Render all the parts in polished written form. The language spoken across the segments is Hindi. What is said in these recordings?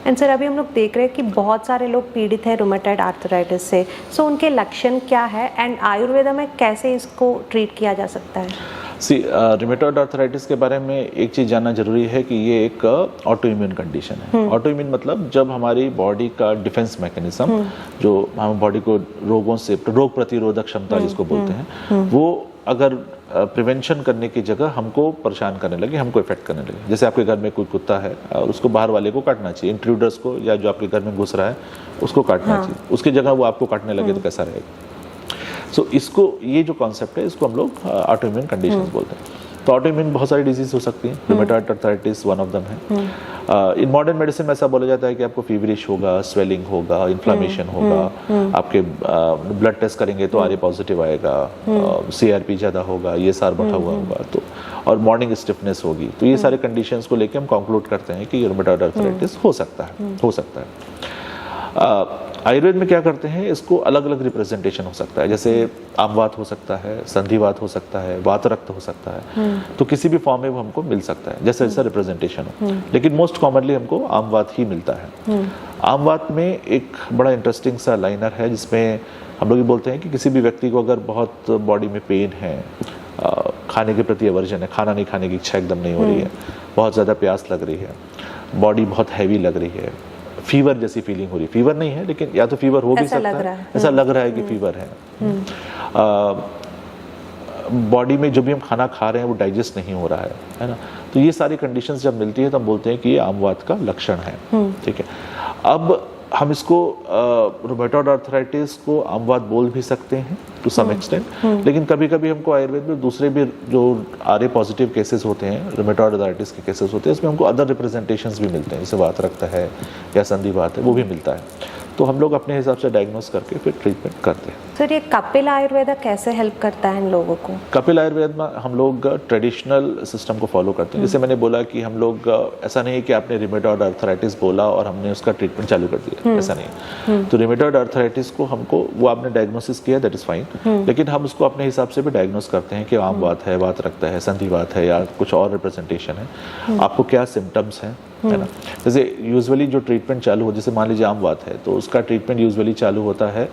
एंड सर अभी हम लोग देख रहे हैं कि बहुत सारे लोग पीड़ित हैं रूमेटॉइड आर्थराइटिस से, सो उनके लक्षण क्या है एंड आयुर्वेदा में कैसे इसको ट्रीट किया जा सकता है? रूमेटॉइड आर्थराइटिस के बारे में एक चीज़ जानना जरूरी है कि ये एक ऑटो इम्यून कंडीशन है। ऑटो इम्यून मतलब जब हमारी बॉडी का डिफेंस मैकेनिज्म, जो हम बॉडी को रोगों से, रोग प्रतिरोधक क्षमता जिसको बोलते हैं, वो अगर प्रिवेंशन करने की जगह हमको परेशान करने लगे, हमको इफेक्ट करने लगे। जैसे आपके घर में कोई कुत्ता है और उसको बाहर वाले को काटना चाहिए, इंट्रूडर्स को, या जो आपके घर में घुस रहा है उसको काटना चाहिए, उसकी जगह वो आपको काटने लगे तो कैसा रहेगा। सो इसको, ये जो कॉन्सेप्ट है, इसको हम लोग ऑटो इम्यून कंडीशंस बोलते हैं। तो ऑटो इम्यून बहुत सारी डिजीज हो सकती हैं, rheumatoid arthritis one of them है। इन मॉडर्न मेडिसिन में ऐसा बोला जाता है कि आपको फीवरिश होगा, स्वेलिंग होगा, इन्फ्लामेशन होगा, आपके ब्लड टेस्ट करेंगे तो आरए पॉजिटिव आएगा, सीआरपी ज़्यादा होगा, ये सार बढ़ा हुआ होगा, तो और मॉर्निंग स्टिफनेस होगी। तो ये सारे कंडीशंस को लेके हम कंक्लूड करते हैं कि रूमेटॉइड आर्थराइटिस हो सकता है। आयुर्वेद में क्या करते हैं, इसको अलग अलग रिप्रेजेंटेशन हो सकता है। जैसे आमवात हो सकता है, संधिवात हो सकता है, वात रक्त हो सकता है, तो किसी भी फॉर्म में वो हमको मिल सकता है, जैसा जैसा रिप्रेजेंटेशन हो। लेकिन मोस्ट कॉमनली हमको आमवात ही मिलता है। आमवात में एक बड़ा इंटरेस्टिंग सा लाइनर है, जिसमें हम लोग ये बोलते हैं कि किसी भी व्यक्ति को अगर बहुत बॉडी में पेन है, खाने के प्रति एवर्जन है, खाना नहीं खाने की इच्छा एकदम नहीं हो रही है, बहुत ज़्यादा प्यास लग रही है, बॉडी बहुत हैवी लग रही है, फीवर जैसी फीलिंग हो रही है, फीवर नहीं है लेकिन या तो फीवर हो भी सकता है, ऐसा लग रहा है कि फीवर है, बॉडी में जो भी हम खाना खा रहे हैं वो डाइजेस्ट नहीं हो रहा है ना, तो ये सारी कंडीशंस जब मिलती है तो हम बोलते हैं कि ये आमवात का लक्षण है। ठीक है, अब हम इसको रूमेटॉइड आर्थराइटिस को आमवात बोल भी सकते हैं टू सम एक्सटेंट, लेकिन कभी कभी हमको आयुर्वेद में दूसरे भी जो आरए पॉजिटिव केसेस होते हैं, रूमेटॉइड आर्थराइटिस के केसेस होते हैं, इसमें हमको अदर रिप्रेजेंटेशंस भी मिलते हैं, जैसे वात रक्त है या संधिवात है, वो भी मिलता है। तो हम लोग अपने हिसाब से डायग्नोस करके फिर ट्रीटमेंट करते हैं। सर ये कपिल आयुर्वेदा कैसे हेल्प करता है इन लोगों को? कपिल आयुर्वेद में हम लोग ट्रेडिशनल सिस्टम को फॉलो करते हैं। जैसे मैंने बोला कि हम लोग, ऐसा नहीं है कि आपने रूमेटॉइड आर्थराइटिस बोला और हमने उसका ट्रीटमेंट चालू कर दिया, ऐसा नहीं है। तो रूमेटॉइड आर्थराइटिस को हमको, वो आपने डायग्नोसिस किया, दैट इज फाइन, लेकिन हम उसको अपने हिसाब से भी डायग्नोस करते हैं कि आमवात है, वात रक्त है, संधिवात है, या कुछ और रिप्रेजेंटेशन है, आपको क्या सिम्टम्स हैं, है ना। जैसे यूजुअली जो ट्रीटमेंट चालू हो, जैसे मान लीजिए आमवात है, तो उसका ट्रीटमेंट यूजुअली चालू होता है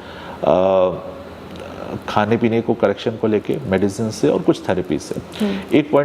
खाने पीने को, करेक्शन को लेके, मेडिसिन से और कुछ थेरेपी से। एक पॉइंट